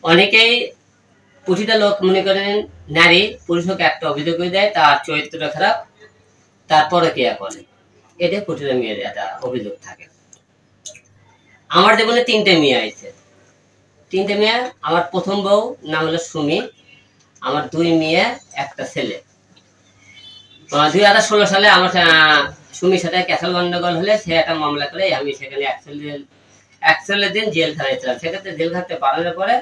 অনেকেই প্রতিটা লোক মনে করেন নারী পুরুষকে একটা অভিযোগ দেয় তার চরিত্রটা খারাপ, তারপরে কেয়া করে, এটা প্রতিটা মেয়ের একটা অভিযোগ থাকে। আমার জীবনে 3টে মেয়ে আছে, 3টে মেয়ে। আমার প্রথম বউ নাম হলো সুমি, আমার 2 মেয়ে 1টা ছেলে। 2016 সালে আমার সুমির সাথে ক্যাসাল গন্ডগোল হলে সে একটা মামলা করে, আমি সেখানে 41 দিন জেল খাটাই ছিলাম। সেক্ষেত্রে জেল খাটতে পারানোর পরে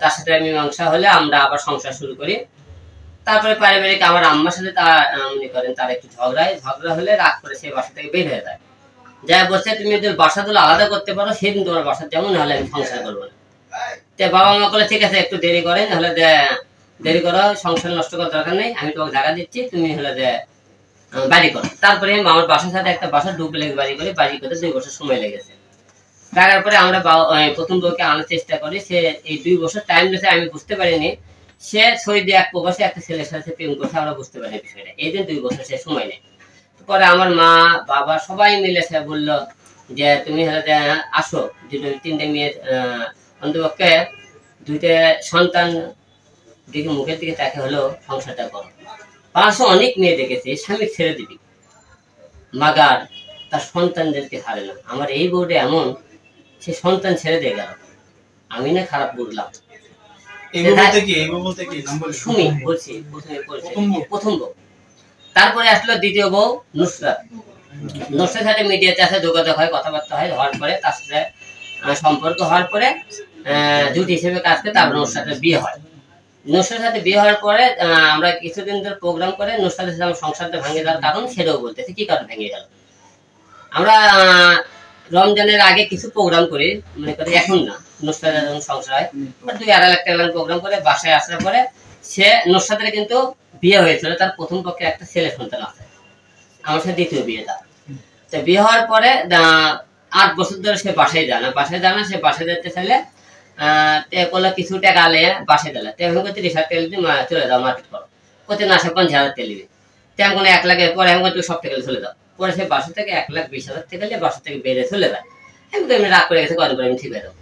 তার সাথে মীমাংসা হলে আমরা আবার সংসার শুরু করি। তারপরে পারিবারিক আমার আম্মার সাথে মনে করেন তার একটু ঝগড়া হলে রাগ করে সে বাসা থেকে বের হয়ে যায়। যা বলছে তুমি যদি বাসাগুলো আলাদা করতে পারো সেদিন তোমার বাসা যেমন হলে আমি সংসার করবো না। তো বাবা মা বলে ঠিক আছে একটু দেরি করেন, হলে দেরি করো, সংসার নষ্ট করার দরকার নেই, আমি তোমাকে জায়গা দিচ্ছি, তুমি হলে বাড়ি করো। তারপরে আমার বাসার সাথে একটা বাসা ডুপ্লেক্স বাড়ি করতে 2 বছর সময় লেগেছে। লাগার পরে আমরা প্রথম বউকে আনার চেষ্টা করি, সে এই 2 বছর টাইম দিয়েছে, আমি বুঝতে পারিনি সে সৌদি এক প্রবাসে একটা ছেলের সাথে প্রেম করছে, আমরা বুঝতে পারিনি বিষয়টা। এই দিন 2 বছর সে সময় নেই। পরে আমার মা বাবা সবাই মিলে সে বললো যে তুমি হলে আসো, 3টে মেয়ে অন্তপক্ষে 2টে সন্তান দিকে মুখের দিকে তাকে হলো সংসারটা করো। 500 অনেক মেয়ে দেখেছে স্বামী ছেড়ে দিবি মাগার তার সন্তানদেরকে ছাড়ে না। আমার এই বোর্ডে এমন সে সন্তান ছেড়ে দিয়ে গেল, আমি না খারাপ বুঝলাম। প্রথম বউ। তারপরে আসলো দ্বিতীয় বউ নুসরাত। নুসরাত সাথে মিডিয়াতে আসে, যোগাযোগ হয়, কথাবার্তা হয়, হওয়ার পরে তার সাথে সম্পর্ক হওয়ার পরে জুটি হিসেবে কাজ করে তারপর নুসরাতের বিয়ে হয়। নুসরাতের সাথে বিয়ে হওয়ার পরে আমরা কিছুদিন ধরে প্রোগ্রাম করে নুসরাতের সাথে আমার সংসারটা ভেঙে যাওয়ার কারণ সেটাও বলতেছে কি কারণ ভেঙে গেল। আমরা রমজানের আগে কিছু প্রোগ্রাম করি, মনে করি এখন না, নুসরাতের যখন সংসার হয় 2-2.5 লাখ টাকা প্রোগ্রাম করে বাসায় আসার পরে সে নুসরাতের কিন্তু বিয়ে হয়েছিল, তার প্রথম পক্ষে একটা ছেলে সন্তান আছে, আমার সাথে দ্বিতীয় বিয়ে তার। তো বিয়ে হওয়ার পরে 8 বছর ধরে সে বাসায় যায় না, সে বাসায় যেতে চাইলে কিছু টাকা আলে বাসায় দিলে 30,000 টাকা চলে যাও মার্কেট করো, কোথায় না আসে 50,000 টাকা নিবে, তেমন কোনো 1 লাখের পরে আমি সব টাকা চলে যাও। পরে সে বাসা থেকে 1,20,000 টাকা নিয়ে বাসা থেকে বেড়ে চলে যায়। আমি তো এমনি রাগ করে গেছে, কদিন পরে আমি ঠিক হয়ে যাবো।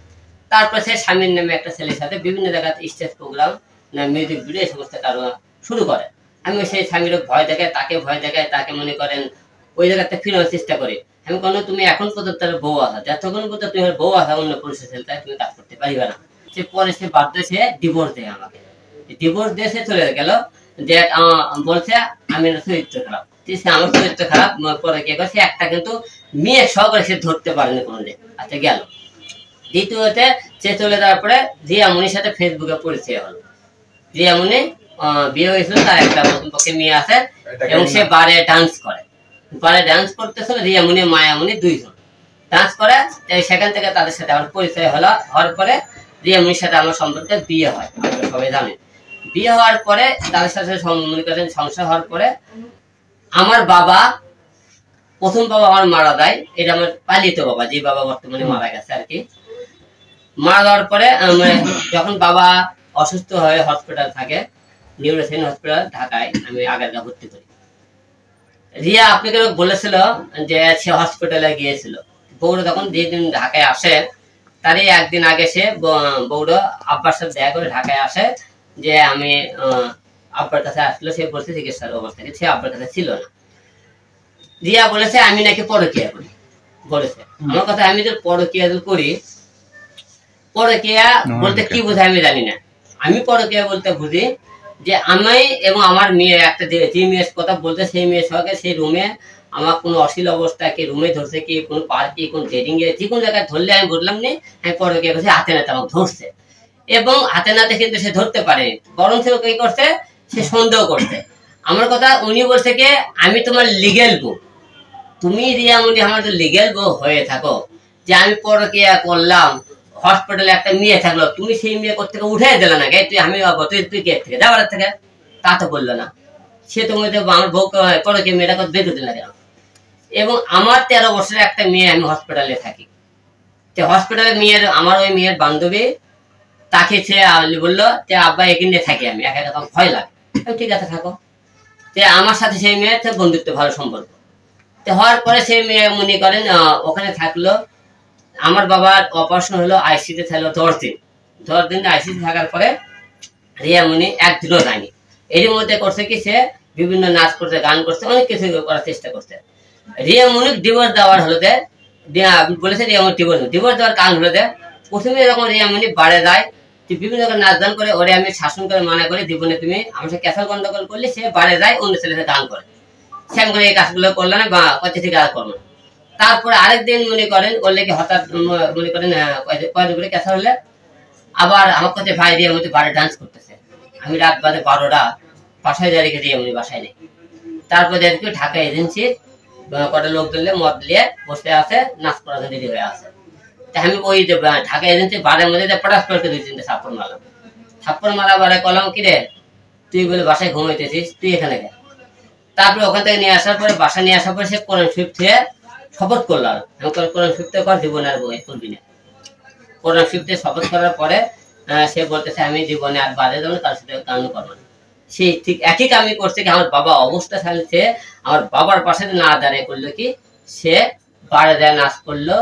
তারপরে সে স্বামীর নামে একটা ছেলের সাথে বিভিন্ন জায়গাতে স্টেজ প্রোগ্রাম না মিউজিক ভিডিও এই সমস্ত কারণ শুরু করে। আমি সেই স্বামীর ভয় দেখায়, তাকে মনে করেন ওই জায়গাতে ফিরানোর চেষ্টা করি। আমি কোনো তুমি এখন পর্যন্ত তার বউ আসা, যতক্ষণ পর্যন্ত তুমি বউ আসা অন্য পুরুষের ছেলে তুমি কাজ করতে পারিবে না। সে পরে সে বাধ্য সে ডিভোর্স দেয় আমাকে। ডিভোর্স দিয়ে সে চলে গেল, যে বলছে আমি চরিত্র খারাপ, আমার চরিত্র খারাপ। পরে কি করছে একটা কিন্তু মেয়ে সহকারে সে ধরতে পারেনি কোনোদিন। আচ্ছা গেল। দ্বিতীয়তে সে চলে যাওয়ার পরে রিয়ামনির সাথে ফেসবুকে পরিচয় হলো। রিয়ামনি বিয়ে হয়েছিল, তার একটা প্রথম পক্ষে মেয়ে আছে এবং সে বারে ডান্স করে, করতেছিল। রিয়ামনি মায়ামনি 2 জন ডান্স করে। সেখান থেকে তাদের সাথে আমার পরিচয় হওয়ার পরে রিয়ামনির সাথে আমার সম্পর্কে বিয়ে হয়, আপনারা সবাই জানেন। বিয়ে হওয়ার পরে তাদের সাথে মনে করেন সংসার হওয়ার পরে আমার বাবা, প্রথম বাবা আমার মারা যায়, এটা আমার পালিত বাবা, যে বাবা বর্তমানে মারা গেছে আর কি। মারা যাওয়ার পরে যখন বাবা অসুস্থ হয়ে হসপিটাল থাকে, নিউরোসাইন হসপিটাল ঢাকায়, আমি আগারগা ভর্তি করি। রিয়া আপনাকে বলেছিল যে সে হসপিটালে গিয়েছিল। বৌড়ো তখন যেদিন ঢাকায় আসে তারই একদিন আগে সে বৌড়ো আব্বার সাথে দেখা করে ঢাকায় আসে, যে আমি আব্বার কাছে আসলো। সে বলছে চিকিৎসার অবস্থা, সে আব্বার কাছে ছিল না। রিয়া বলেছে আমি নাকি পরকীয়া করি, বলেছে আমার কথা। আমি যদি পরকীয়া করি, পরকীয়া বলতে কি বোঝায় আমি জানি না। আমি পরকীয়া বলতে বুঝি যে আমি এবং আমার মেয়ে একটা যে মেয়ের কথা বলতে, সেই মেয়ের সঙ্গে সেই রুমে আমার কোনো অশ্লীল অবস্থা, কি রুমে ধরছে, কি কোনো পার্কে, কোন ডেটিং এ, যে কোনো জায়গায় ধরলে আমি বললাম নি আমি পরকীয়া করছি। হাতে নাতে আমাকে ধরছে, এবং হাতে নাতে কিন্তু সে ধরতে পারেনি, বরং সে কি করছে, সে সন্দেহ করছে আমার কথা। উনি বলছে কি আমি তোমার লিগেল বউ, তুমি রিয়ামনি আমার তো লিগেল বউ হয়ে থাকো, যে আমি পরকীয়া করলাম, হসপিটালে একটা মেয়ে থাকলো, তুমি সেই মেয়ে কোথা থেকে উঠে দিলে না, তুই আমি তুই কে থেকে যাবার থেকে, তা তো বললো না। সে তো আমার বউকে পরকীয়া মেয়েটাকে বেঁধে দিল কেন। এবং আমার 13 বছরের একটা মেয়ে, আমি হসপিটালে থাকি। হসপিটালে মেয়ের, আমার ওই মেয়ের বান্ধবী, তাকে সে বললো যে আব্বা এখানে থাকি আমি, একা একা তখন ভয় লাগে। ঠিক আছে থাকো। আমার সাথে সেই মেয়ের বন্ধুত্ব ভালো সম্পর্ক। হওয়ার পরে সেই মেয়ে মনে করেন ওখানে থাকলো। আমার বাবার অপারেশন হলো, আইসিতে থাকলো 10 দিন। 10 দিন আইসিসি থাকার পরে রিয়ামণি একদিনও যায়নি। এর মধ্যে করছে কি, সে বিভিন্ন নাচ করছে, গান করছে, অনেক কিছু করার চেষ্টা করছে। রিয়ামণি ডিভোর্স দেওয়ার হলো বলেছে ডিভোর্স দেওয়ার কারণ হলো প্রথমে যখন রিয়ামণি বাড়ে যায়, বিভিন্ন নাচ গান করে, ওরে আমি শাসন করে মানা করি, জীবনে তুমি আমার সাথে ক্যাসাল গন্ডগোল করলে সে বাড়ে যায়, অন্য ছেলেদের গান করে, সে আমি করে এই কাজগুলো করলো না বা কত থেকে আর করবো না। তারপরে আরেকদিন মনে করেন ওর লেগে হঠাৎ মনে করেন কয়েকদিন করে ক্যাসাল হলে আবার আমার কাছে ভাই রিয়ামণি বাড়ি ডান্স করতেছে, আমি রাত বাজে 12টা বাসায় যাই, রেখে রিয়ামণি বাসায় নেই। তারপরে দেখি ঢাকা এজেন্সির কটা লোক ধরলে মদ দিয়ে বসে আছে, নাচ করার জন্য রেডি হয়ে আছে। আমি ওই যে ঢাকা এজেন্সি বাড়ির মধ্যে পটাশ করে 2-3টে থাপ্পড় মারলাম। থাপ্পড় মারা বারে কলাম, কি রে তুই বলে বাসায় ঘুমাইতেছিস, তুই এখানে গে। তারপরে ওখান থেকে নিয়ে আসার পরে, বাসা নিয়ে আসার পরে সে কোরআন শরীফ থেকে শপথ করলো, আমি কোরআন শরীফ থেকে কর জীবনে আর বই করবি না। কোরআন শরীফ থেকে শপথ করার পরে সে বলতেছে আমি জীবনে আর বাজে যাবো, তার সাথে কাম করবো না। সে ঠিক একই কামই করছে কি, আমার বাবা অবস্থা থাকলে আমার বাবার পাশে না দাঁড়িয়ে করলো কি, সে বাড়ে দেয় নাচ করলো।